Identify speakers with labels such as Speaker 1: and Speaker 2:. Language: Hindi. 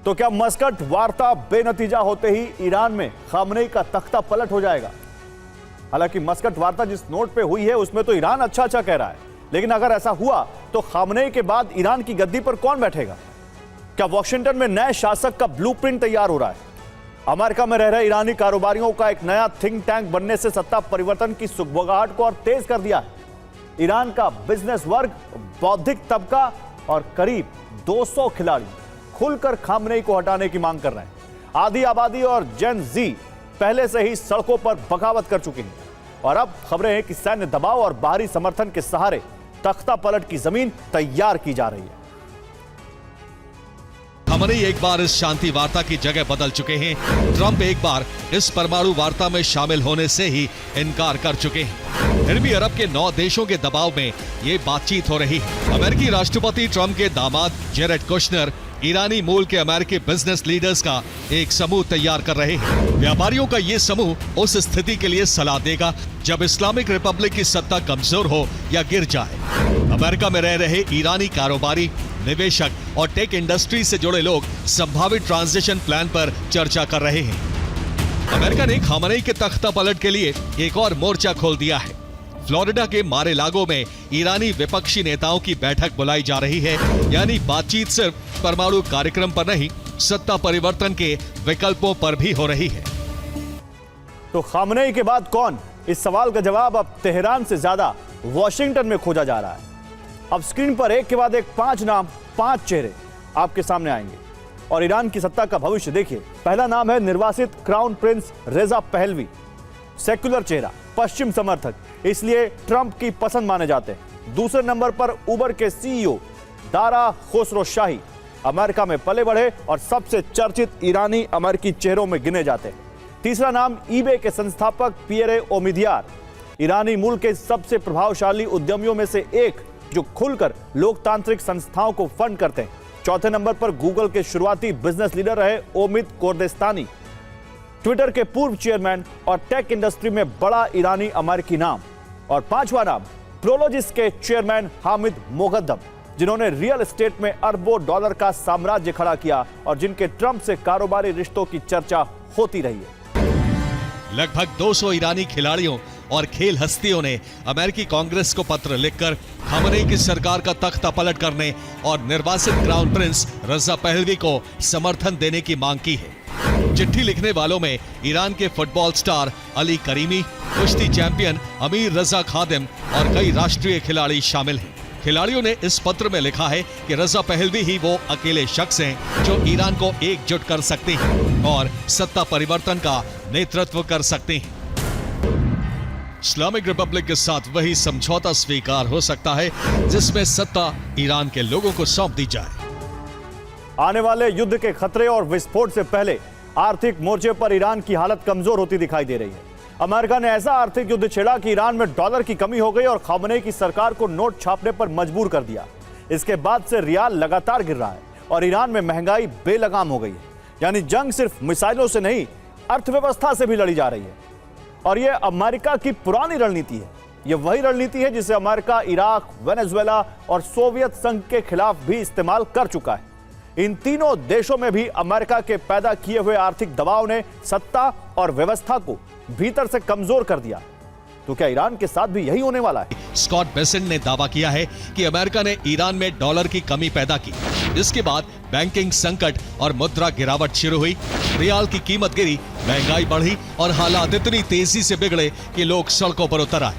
Speaker 1: तो क्या मस्कट वार्ता बेनतीजा होते ही ईरान में खामनेई का तख्ता पलट हो जाएगा? हालांकि मस्कट वार्ता जिस नोट पे हुई है उसमें तो ईरान अच्छा कह रहा है, लेकिन अगर ऐसा हुआ तो खामनेई के बाद ईरान की गद्दी पर कौन बैठेगा? क्या वॉशिंगटन में नए शासक का ब्लूप्रिंट तैयार हो रहा है? अमेरिका में रह रहे ईरानी कारोबारियों का एक नया थिंक टैंक बनने से सत्ता परिवर्तन की सुगबुगाहट को और तेज कर दिया है। ईरान का बिजनेस वर्ग, बौद्धिक तबका और करीब 200 खिलाड़ी खुलकर खामनेई को हटाने की मांग कर रहे हैं। आधी आबादी और जेन जी पहले से ही सड़कों पर बगावत कर चुकी हैं और अब खबरें हैं कि सैन्य दबाव और बाहरी समर्थन के सहारे तख्ता पलट की जमीन तैयार की जा रही है।
Speaker 2: खामनेई एक बार इस शांति वार्ता की जगह बदल चुके हैं। ट्रंप एक बार इस परमाणु वार्ता में शामिल होने से ही इनकार कर चुके हैं। फिर भी अरब के 9 देशों के दबाव में ये बातचीत हो रही है। अमेरिकी राष्ट्रपति ट्रंप के दामाद जेरेड कुशनर ईरानी मूल के अमेरिकी बिजनेस लीडर्स का एक समूह तैयार कर रहे हैं। व्यापारियों का ये समूह उस स्थिति के लिए सलाह देगा जब इस्लामिक रिपब्लिक की सत्ता कमजोर हो या गिर जाए। अमेरिका में रह रहे ईरानी कारोबारी, निवेशक और टेक इंडस्ट्री से जुड़े लोग संभावित ट्रांजिशन प्लान पर चर्चा कर रहे हैं। अमेरिका ने खामनेई के तख्ता पलट के लिए एक और मोर्चा खोल दिया है। फ्लोरिडा के मारे लागो में ईरानी विपक्षी नेताओं की बैठक बुलाई जा रही है। यानी बातचीत सिर्फ परमाणु कार्यक्रम पर नहीं, सत्ता परिवर्तन के विकल्पों पर भी हो रही है।
Speaker 1: तो खामनेई के बाद कौन? इस सवाल का जवाब अब तेहरान से ज्यादा वॉशिंगटन में खोजा जा रहा है। अब स्क्रीन पर एक के बाद एक 5 नाम, 5 चेहरे आपके सामने आएंगे और ईरान की सत्ता का भविष्य देखिए। पहला नाम है निर्वासित क्राउन प्रिंस रेजा पहलवी। सेक्युलर चेहरा, पश्चिम समर्थक, इसलिए ट्रंप की पसंद माने जाते हैं। दूसरे नंबर पर उबर के सीईओ दारा खुसरोशाही, अमेरिका में पले बढ़े और सबसे चर्चित ईरानी अमेरिकी चेहरों में गिने जाते हैं। तीसरा नाम ईबे के संस्थापक पियरे ओमिदियार, ईरानी मूल के सबसे प्रभावशाली उद्यमियों में से एक जो खुलकर लोकतांत्रिक संस्थाओं को फंड करते हैं। चौथे नंबर पर गूगल के शुरुआती बिजनेस लीडर रहे ओमिद कोर्देस्तानी, ट्विटर के पूर्व चेयरमैन और टेक इंडस्ट्री में बड़ा ईरानी अमेरिकी नाम। और पांचवा नाम प्रोलॉजिस के चेयरमैन हामिद मोगद्दम, जिन्होंने रियल एस्टेट में अरबों डॉलर का साम्राज्य खड़ा किया और जिनके ट्रंप से कारोबारी रिश्तों की चर्चा होती रही है।
Speaker 2: लगभग 200 ईरानी खिलाड़ियों और खेल हस्तियों ने अमेरिकी कांग्रेस को पत्र लिखकर खामनेई की सरकार का तख्ता पलट करने और निर्वासित क्राउन प्रिंस रजा पहलवी को समर्थन देने की मांग की है। चिट्ठी लिखने वालों में ईरान के फुटबॉल स्टार अली करीमी, कुश्ती चैंपियन अमीर रजा खादिम और कई राष्ट्रीय खिलाड़ी शामिल हैं। खिलाड़ियों ने इस पत्र में लिखा है कि रजा पहलवी ही वो अकेले शख्स हैं जो ईरान को एकजुट कर सकते हैं और सत्ता परिवर्तन का नेतृत्व कर सकते हैं। इस्लामिक रिपब्लिक के साथ वही समझौता स्वीकार हो सकता है जिसमें सत्ता ईरान के लोगों को सौंप दी जाए।
Speaker 1: आने वाले युद्ध के खतरे और विस्फोट से पहले आर्थिक मोर्चे पर ईरान की हालत कमजोर होती दिखाई दे रही है। अमेरिका ने ऐसा आर्थिक युद्ध छेड़ा कि ईरान में डॉलर की कमी हो गई और खामनेई की सरकार को नोट छापने पर मजबूर कर दिया। इसके बाद से रियाल लगातार गिर रहा है और ईरान में महंगाई बेलगाम हो गई है। यानी जंग सिर्फ मिसाइलों से नहीं, अर्थव्यवस्था से भी लड़ी जा रही है। और यह अमेरिका की पुरानी रणनीति है। यह वही रणनीति है जिसे अमेरिका इराक, वेनेजुएला और सोवियत संघ के खिलाफ भी इस्तेमाल कर चुका है। इन तीनों देशों में भी अमेरिका के पैदा किए हुए आर्थिक दबाव ने सत्ता और व्यवस्था को भीतर से कमजोर कर दिया। तो क्या ईरान के साथ भी यही होने वाला है?
Speaker 2: स्कॉट बेसेंट ने दावा किया है कि अमेरिका ने ईरान में डॉलर की कमी पैदा की। इसके बाद बैंकिंग संकट और मुद्रा गिरावट शुरू हुई, रियाल की कीमत गिरी, महंगाई बढ़ी और हालात इतनी तेजी से बिगड़े कि लोग सड़कों पर उतर आए।